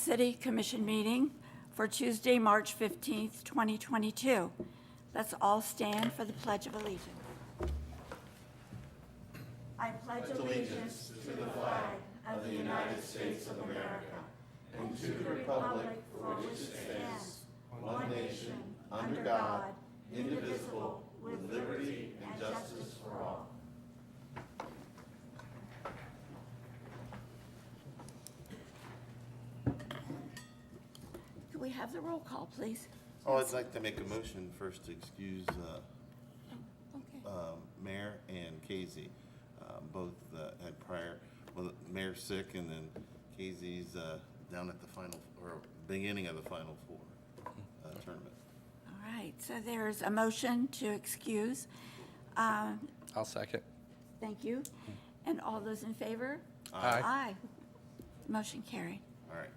City Commission meeting for Tuesday, March 15th, 2022. Let's all stand for the Pledge of Allegiance. I pledge allegiance to the flag of the United States of America and to the republic for which it stands, one nation, under God, indivisible, with liberty and justice for all. Could we have the roll call, please? Oh, I'd like to make a motion first to excuse Mayor and Casey. Both had prior, well, Mayor's sick and then Casey's down at the final, or beginning of the Final Four tournament. All right, so there's a motion to excuse. I'll second. Thank you. And all those in favor? Aye. Aye. Motion carried. All right.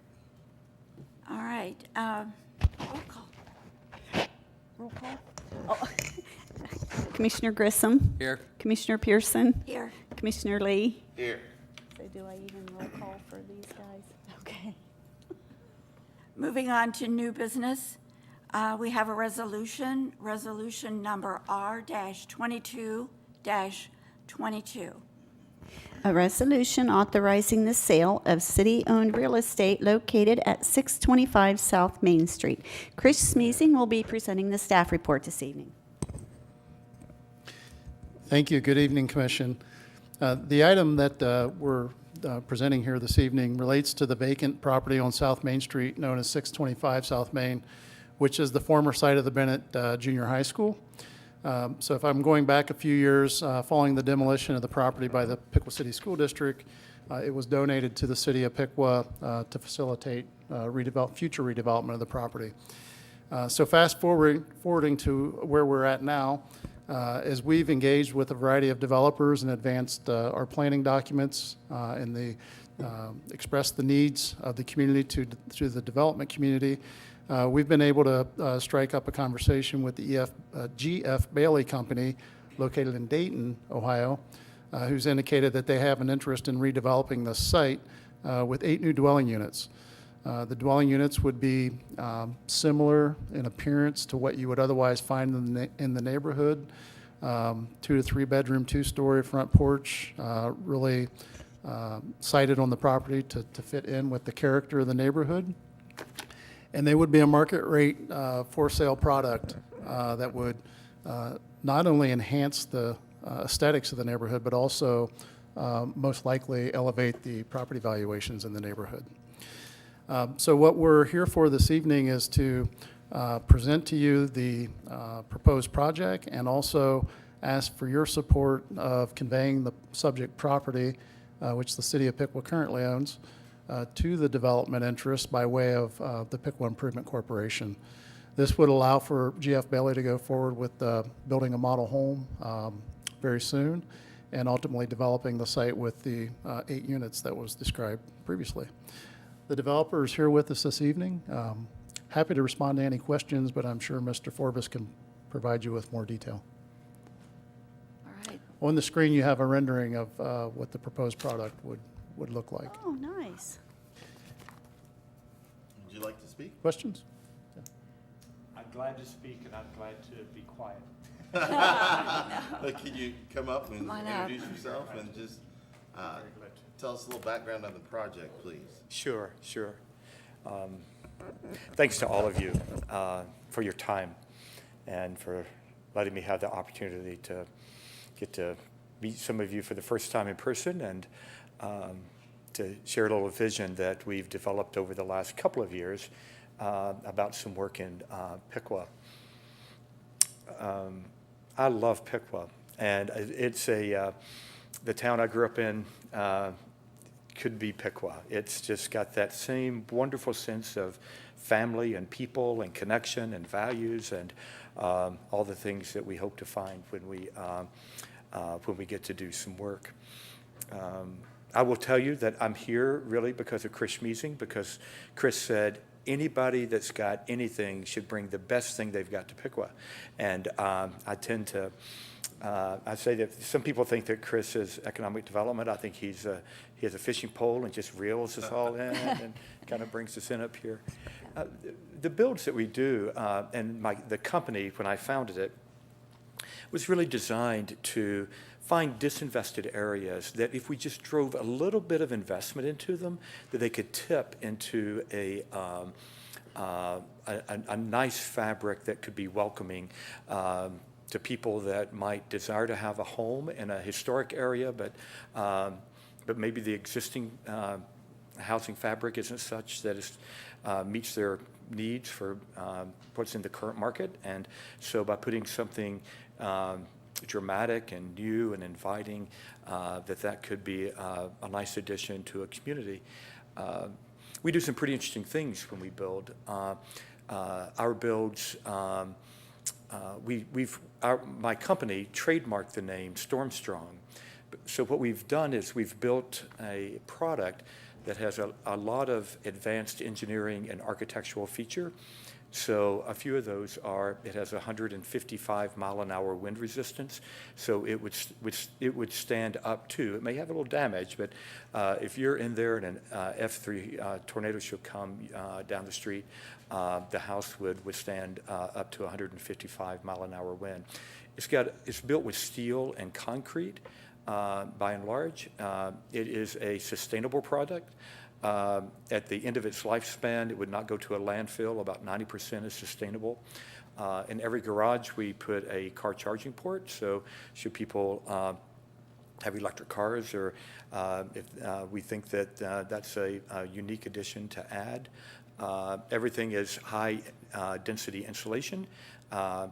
All right, roll call. Roll call? Oh. Commissioner Grissom. Here. Commissioner Pearson. Here. Commissioner Lee. Here. So do I even roll call for these guys? Okay. Moving on to new business, we have a resolution number R-22-22. A resolution authorizing the sale of city-owned real estate located at 625 South Main Street. Chris Smeezing will be presenting the staff report this evening. Thank you. Good evening, Commission. The item that we're presenting here this evening relates to the vacant property on South Main Street known as 625 South Main, which is the former site of the Bennett Junior High School. So if I'm going back a few years, following the demolition of the property by the Piqua City School District, it was donated to the city of Piqua to facilitate future redevelopment of the property. So fast forwarding to where we're at now, as we've engaged with a variety of developers and advanced our planning documents and expressed the needs of the community to the development community, we've been able to strike up a conversation with the GF Bailey Company located in Dayton, Ohio, who's indicated that they have an interest in redeveloping the site with 8 new dwelling units. The dwelling units would be similar in appearance to what you would otherwise find in the neighborhood. 2 to 3 bedroom, 2-story front porch, really sited on the property to fit in with the character of the neighborhood. And they would be a market rate for sale product that would not only enhance the aesthetics of the neighborhood, but also most likely elevate the property valuations in the neighborhood. So what we're here for this evening is to present to you the proposed project and also ask for your support of conveying the subject property, which the city of Piqua currently owns, to the development interest by way of the Piqua Improvement Corporation. This would allow for GF Bailey to go forward with building a model home very soon and ultimately developing the site with the 8 units that was described previously. The developer is here with us this evening. Happy to respond to any questions, but I'm sure Mr. Forbes can provide you with more detail. All right. On the screen, you have a rendering of what the proposed product would look like. Oh, nice. Would you like to speak? Questions? I'm glad to speak and I'm glad to be quiet. Can you come up and Come on up. introduce yourself and just tell us a little background on the project, please? Sure. Thanks to all of you for your time and for letting me have the opportunity to get to meet some of you for the first time in person and to share a little vision that we've developed over the last couple of years about some work in Piqua. I love Piqua, and it's the town I grew up in could be Piqua. It's just got that same wonderful sense of family and people and connection and values and all the things that we hope to find when we get to do some work. I will tell you that I'm here really because of Chris Smeezing, because Chris said anybody that's got anything should bring the best thing they've got to Piqua. And I tend to I say that some people think that Chris is economic development. I think he has a fishing pole and just reels us all in and kind of brings us in up here. The builds that we do, and the company, when I founded it, was really designed to find disinvested areas that if we just drove a little bit of investment into them, that they could tip into a nice fabric that could be welcoming to people that might desire to have a home in a historic area, but maybe the existing housing fabric isn't such that it meets their needs for what's in the current market. And so by putting something dramatic and new and inviting, that could be a nice addition to a community. We do some pretty interesting things when we build. Our builds, my company trademarked the name Stormstrong. So what we've done is we've built a product that has a lot of advanced engineering and architectural feature. So a few of those are, it has 155-mile-an-hour wind resistance, so it would stand up to. It may have a little damage, but if you're in there and an F3 tornado should come down the street, the house would withstand up to 155-mile-an-hour wind. It's built with steel and concrete, by and large. It is a sustainable product. At the end of its lifespan, it would not go to a landfill. About 90% is sustainable. In every garage, we put a car charging port. So should people have electric cars, or if we think that that's a unique addition to add. Everything is high density insulation,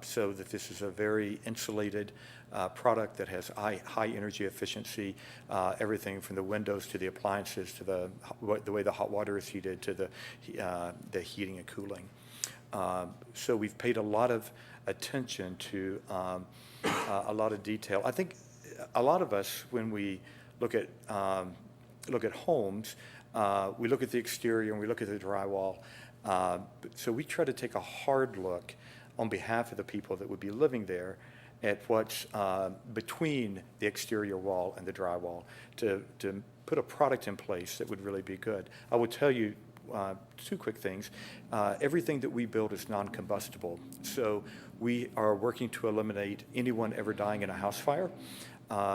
so that this is a very insulated product that has high energy efficiency, everything from the windows to the appliances to the way the hot water is heated to the heating and cooling. So we've paid a lot of attention to a lot of detail. I think a lot of us, when we look at homes, we look at the exterior and we look at the drywall. So we try to take a hard look on behalf of the people that would be living there at what's between the exterior wall and the drywall to put a product in place that would really be good. I will tell you two quick things. Everything that we build is non-combustible, so we are working to eliminate anyone ever dying in a house fire.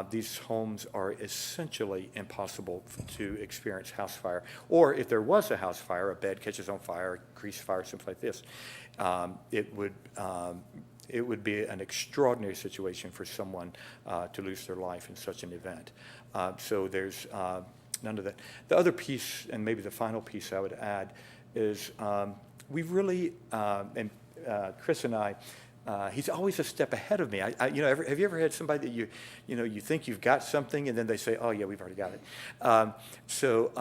These homes are essentially impossible to experience house fire. Or if there was a house fire, a bed catches on fire, grease fire, something like this, it would be an extraordinary situation for someone to lose their life in such an event. So there's none of that. The other piece, and maybe the final piece I would add, is we really, and Chris and I, he's always a step ahead of me. Have you ever had somebody that you think you've got something, and then they say, "Oh yeah, we've already got it." So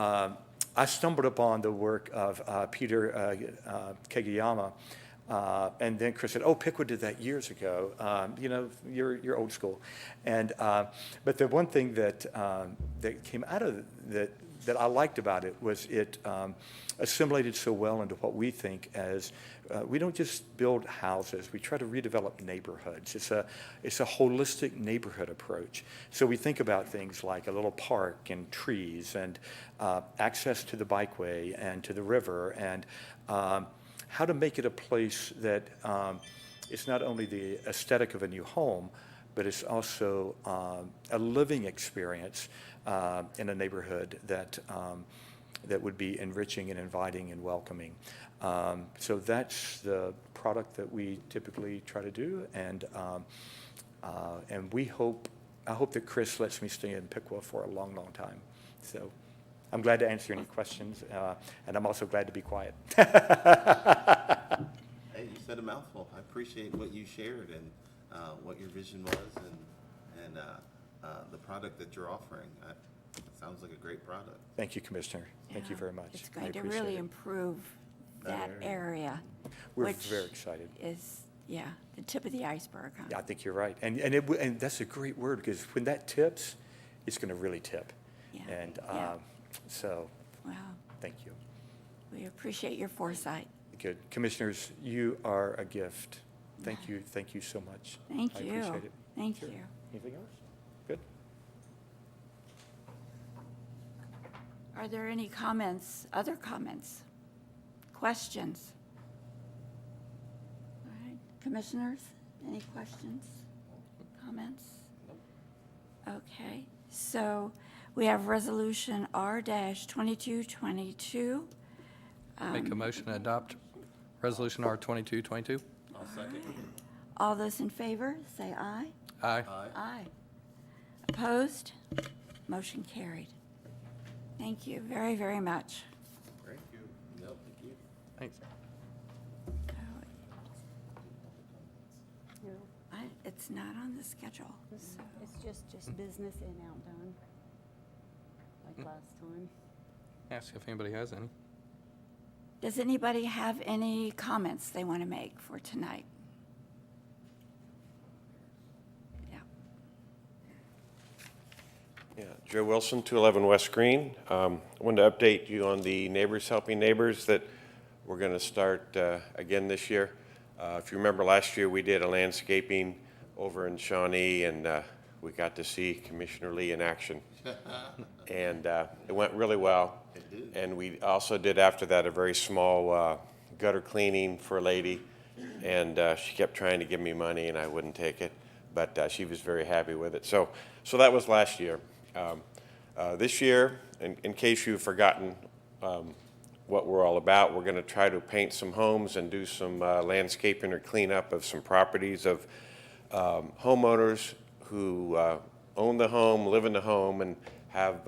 I stumbled upon the work of Peter Kageyama, and then Chris said, "Oh, Pickwood did that years ago. You're old school." And but the one thing that came out of that I liked about it was it assimilated so well into what we think as we don't just build houses, we try to redevelop neighborhoods. It's a holistic neighborhood approach. So we think about things like a little park and trees and access to the bikeway and to the river, and how to make it a place that it's not only the aesthetic of a new home, but it's also a living experience in a neighborhood that would be enriching and inviting and welcoming. So that's the product that we typically try to do, and I hope that Chris lets me stay in Piqua for a long, long time. So I'm glad to answer any questions, and I'm also glad to be quiet. Hey, you said a mouthful. I appreciate what you shared and what your vision was, and the product that you're offering. It sounds like a great product. Thank you, Commissioner. Thank you very much. It's going to really improve that area. We're which very excited. Is, the tip of the iceberg. Huh? Yeah, I think you're right. And that's a great word, because when that tips, it's going to really tip. Yeah. And so, Wow. thank you. We appreciate your foresight. Good. Commissioners, you are a gift. Thank you so much. Thank you. I appreciate it. Thank Sure. you. Anything else? Good. Are there any comments, other comments, questions? All right, commissioners, any questions, comments? Okay, so we have Resolution R-2222. Make a motion to adopt Resolution R-2222. I'll second. All those in favor, say aye. Aye. Aye. Opposed? Motion carried. Thank you very, very much. Thank you. Nope, thank you. Thanks. It's not on the schedule. It's just business in, out, done, like last time. Ask if anybody has any. Does anybody have any comments they want to make for tonight? Yeah. Yeah, Joe Wilson, 211 West Green. I wanted to update you on the Neighbors Helping Neighbors that we're going to start again this year. If you remember last year, we did a landscaping over in Shawnee, and we got to see Commissioner Lee in action. And it went really well. It did. And we also did after that a very small gutter cleaning for a lady, and she kept trying to give me money and I wouldn't take it, but she was very happy with it. So that was last year. This year, in case you've forgotten what we're all about, we're going to try to paint some homes and do some landscaping or cleanup of some properties of homeowners who own the home, live in the home, and have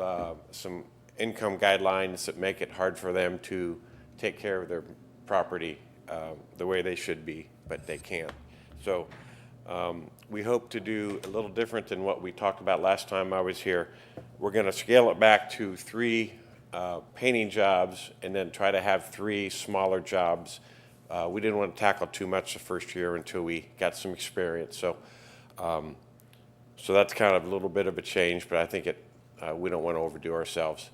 some income guidelines that make it hard for them to take care of their property the way they should be, but they can't. So we hope to do a little different than what we talked about last time I was here. We're going to scale it back to 3 painting jobs and then try to have 3 smaller jobs. We didn't want to tackle too much the first year until we got some experience. So that's kind of a little bit of a change, but I think we don't want to overdo ourselves.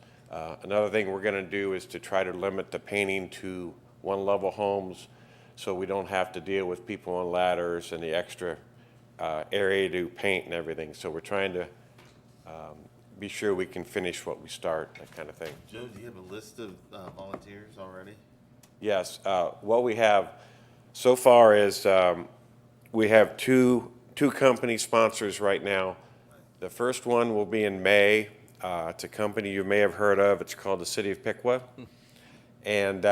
Another thing we're going to do is to try to limit the painting to one-level homes so we don't have to deal with people on ladders and the extra area to paint and everything. So we're trying to be sure we can finish what we start, that kind of thing. Joe, do you have a list of volunteers already? Yes. What we have so far is we have two company sponsors right now. The first one will be in May. It's a company you may have heard of. It's called the City of Piqua. And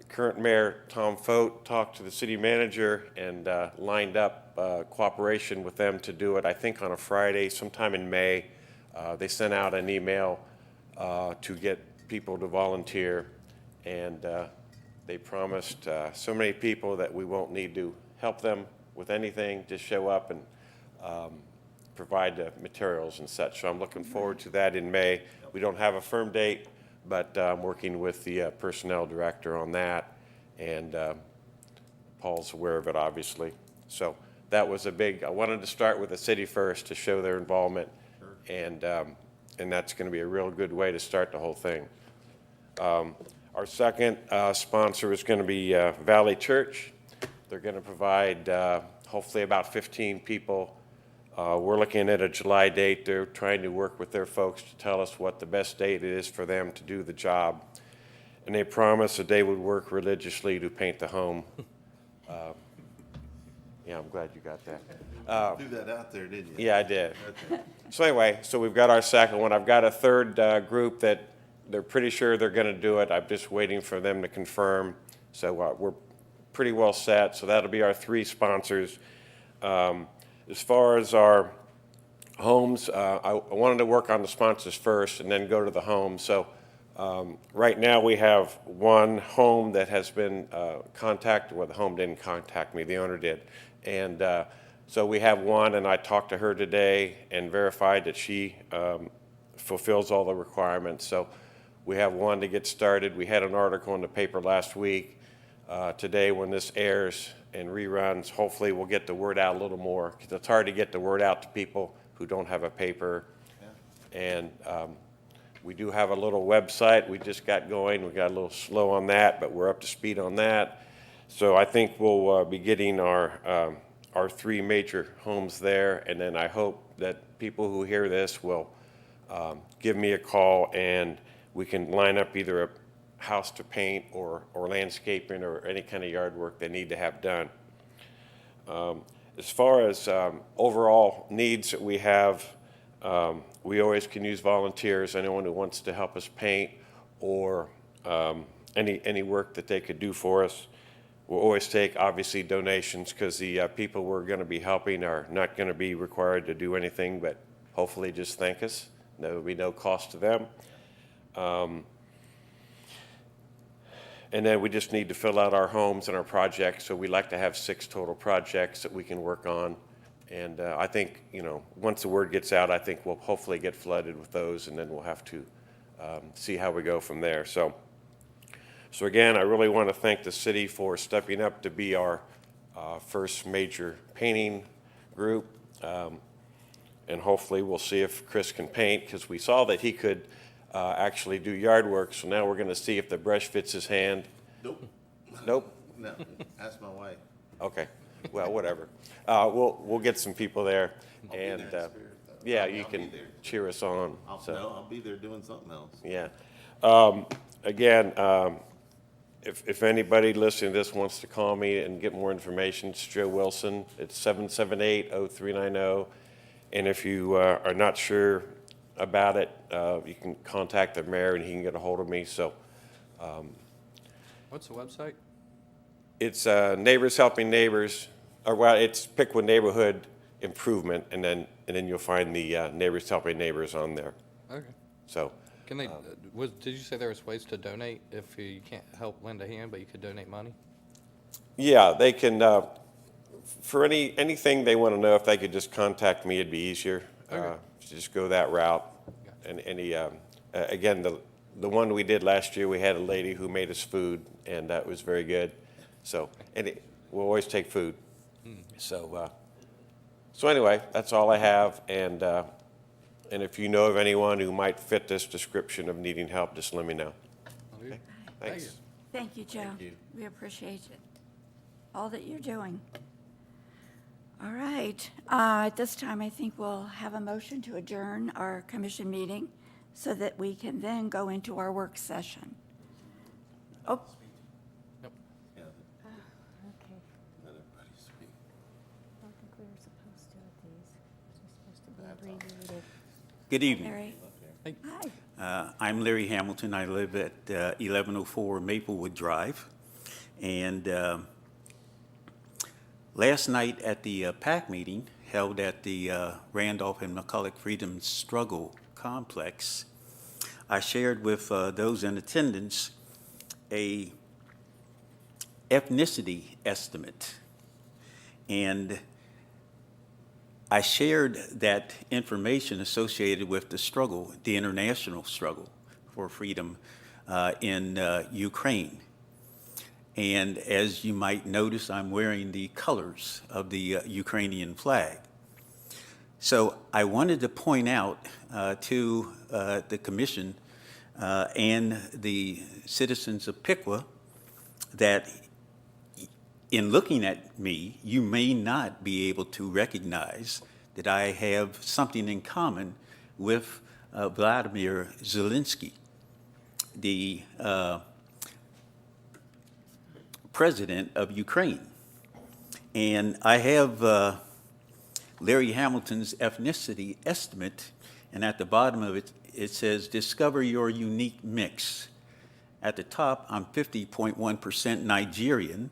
current Mayor Tom Fote talked to the city manager and lined up cooperation with them to do it, I think, on a Friday sometime in May. They sent out an email to get people to volunteer, and they promised so many people that we won't need to help them with anything, just show up and provide the materials and such. So I'm looking forward to that in May. We don't have a firm date, but I'm working with the personnel director on that, and Paul's aware of it, obviously. So that was a big, I wanted to start with the city first to show their involvement, and that's going to be a real good way to start the whole thing. Our second sponsor is going to be Valley Church. They're going to provide hopefully about 15 people. We're looking at a July date. They're trying to work with their folks to tell us what the best date is for them to do the job. And they promised that they would work religiously to paint the home. Yeah, I'm glad you got that. Threw that out there, didn't you? Yeah, I did. Okay. So anyway, so we've got our second one. I've got a third group that they're pretty sure they're going to do it. I'm just waiting for them to confirm. So we're pretty well set. So that'll be our 3 sponsors. As far as our homes, I wanted to work on the sponsors first and then go to the home. So right now we have one home that has been contacted. Well, the home didn't contact me, the owner did. And so we have one, and I talked to her today and verified that she fulfills all the requirements. So we have one to get started. We had an article in the paper last week. Today, when this airs and reruns, hopefully we'll get the word out a little more, because it's hard to get the word out to people who don't have a paper. Yeah. And we do have a little website we just got going. We got a little slow on that, but we're up to speed on that. So I think we'll be getting our our 3 major homes there, and then I hope that people who hear this will give me a call, and we can line up either a house to paint or landscaping or any kind of yard work they need to have done. As far as overall needs that we have, we always can use volunteers, anyone who wants to help us paint or any work that they could do for us. We'll always take, obviously, donations because the people we're going to be helping are not going to be required to do anything but hopefully just thank us. There will be no cost to them. And then we just need to fill out our homes and our projects. So we like to have 6 total projects that we can work on. And I think, once the word gets out, I think we'll hopefully get flooded with those, and then we'll have to see how we go from there. So again, I really want to thank the city for stepping up to be our first major painting group. And hopefully we'll see if Chris can paint, because we saw that he could actually do yard work. So now we're going to see if the brush fits his hand. Nope. Nope? No, ask my wife. Okay, well, whatever. We'll get some people there, I'll be and there in spirit, though. yeah, I'll you be can there. cheer us on. So, No, I'll be there doing something else. yeah. Again, if anybody listening to this wants to call me and get more information, it's Joe Wilson. It's 778-0390. And if you are not sure about it, you can contact the mayor and he can get a hold of me. So What's the website? it's Neighbors Helping Neighbors, or well, it's Piqua Neighborhood Improvement, and then you'll find the Neighbors Helping Neighbors on there. Okay. So Can they, did you say there was ways to donate if you can't help lend a hand, but you could donate money? yeah, they can, for anything they want to know, if they could just contact me, it'd be easier. Okay. Just go that route. And again, the one we did last year, we had a lady who made us food, and that was very good. So, we'll always take food. So anyway, that's all I have. And if you know of anyone who might fit this description of needing help, just let me know. Okay. Thanks. Thank you, Joe. Thank you. We appreciate it, all that you're doing. All right, at this time, I think we'll have a motion to adjourn our commission meeting so that we can then go into our work session. Oh, Yeah, Okay, let everybody speak. I don't think we were supposed to with these. It's supposed to be abbreviated. Good evening. Larry. Hi. I'm Larry Hamilton. I live at 1104 Maplewood Drive. And last night at the PAC meeting held at the Randolph and McCulloch Freedom Struggle Complex, I shared with those in attendance a ethnicity estimate. And I shared that information associated with the struggle, the international struggle for freedom in Ukraine. And as you might notice, I'm wearing the colors of the Ukrainian flag. So I wanted to point out to the commission and the citizens of Piqua that in looking at me, you may not be able to recognize that I have something in common with Vladimir Zelensky, the president of Ukraine. And I have Larry Hamilton's ethnicity estimate, and at the bottom of it, it says, discover your unique mix. At the top, I'm 50.1% Nigerian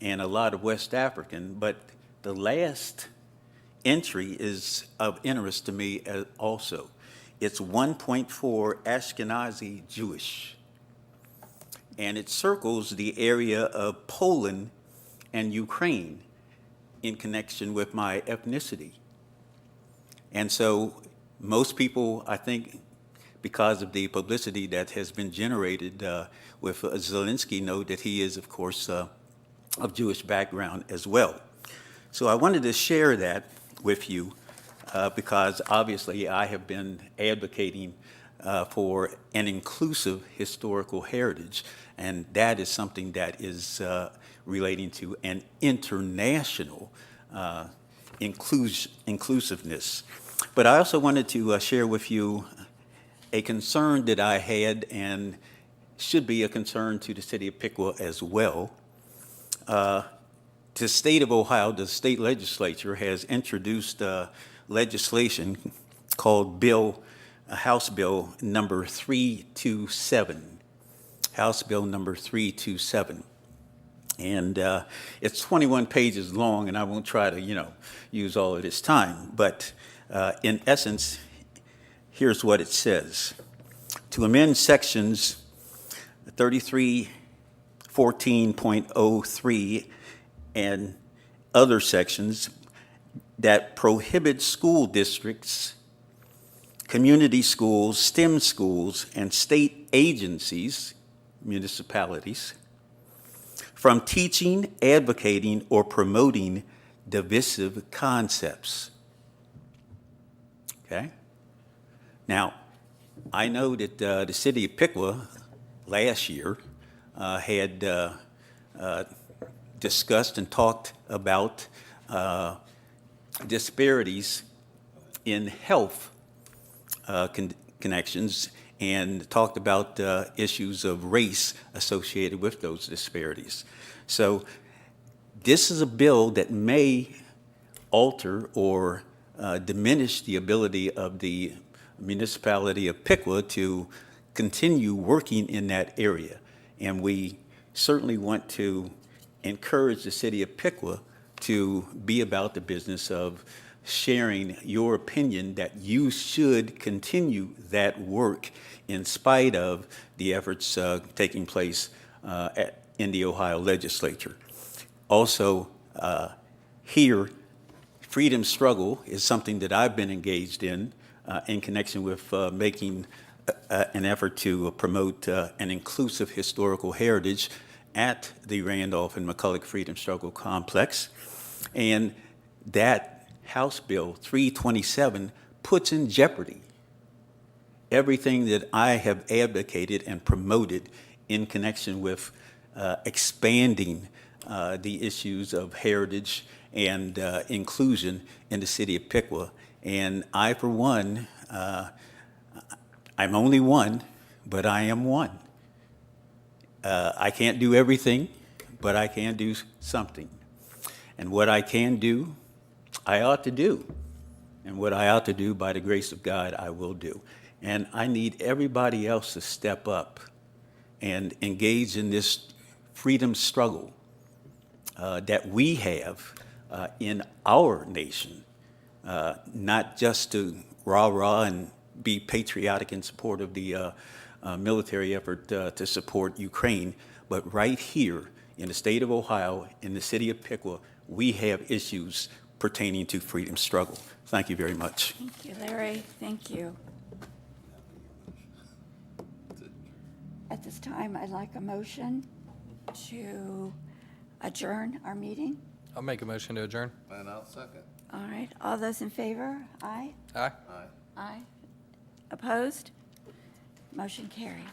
and a lot of West African, but the last entry is of interest to me also. It's 1.4 Ashkenazi Jewish, and it circles the area of Poland and Ukraine in connection with my ethnicity. And so most people, I think, because of the publicity that has been generated with Zelensky, know that he is, of course, of Jewish background as well. So I wanted to share that with you because obviously I have been advocating for an inclusive historical heritage, and that is something that is relating to an international inclusiveness. But I also wanted to share with you a concern that I had, and should be a concern to the city of Piqua as well. The state of Ohio, the state legislature has introduced legislation called House Bill number 327. House Bill number 327. And it's 21 pages long, and I won't try to, use all of this time. But in essence, here's what it says. To amend sections 3314.03 and other sections that prohibit school districts, community schools, STEM schools, and state agencies, municipalities, from teaching, advocating, or promoting divisive concepts. Okay? Now, I know that the city of Piqua last year had discussed and talked about disparities in health connections, and talked about issues of race associated with those disparities. So this is a bill that may alter or diminish the ability of the municipality of Piqua to continue working in that area. And we certainly want to encourage the city of Piqua to be about the business of sharing your opinion that you should continue that work in spite of the efforts taking place in the Ohio legislature. Also, here, freedom struggle is something that I've been engaged in connection with making an effort to promote an inclusive historical heritage at the Randolph and McCulloch Freedom Struggle Complex. And that House Bill 327 puts in jeopardy everything that I have advocated and promoted in connection with expanding the issues of heritage and inclusion in the city of Piqua. And I, for one, I'm only one, but I am one. I can't do everything, but I can do something. And what I can do, I ought to do. And what I ought to do, by the grace of God, I will do. And I need everybody else to step up and engage in this freedom struggle that we have in our nation, not just to rah-rah and be patriotic in support of the military effort to support Ukraine, but right here in the state of Ohio, in the city of Piqua, we have issues pertaining to freedom struggle. Thank you very much. Thank you, Larry. Thank you. At this time, I'd like a motion to adjourn our meeting. I'll make a motion to adjourn. And I'll second. All right, all those in favor? Aye? Aye. Aye. Aye. Opposed? Motion carried.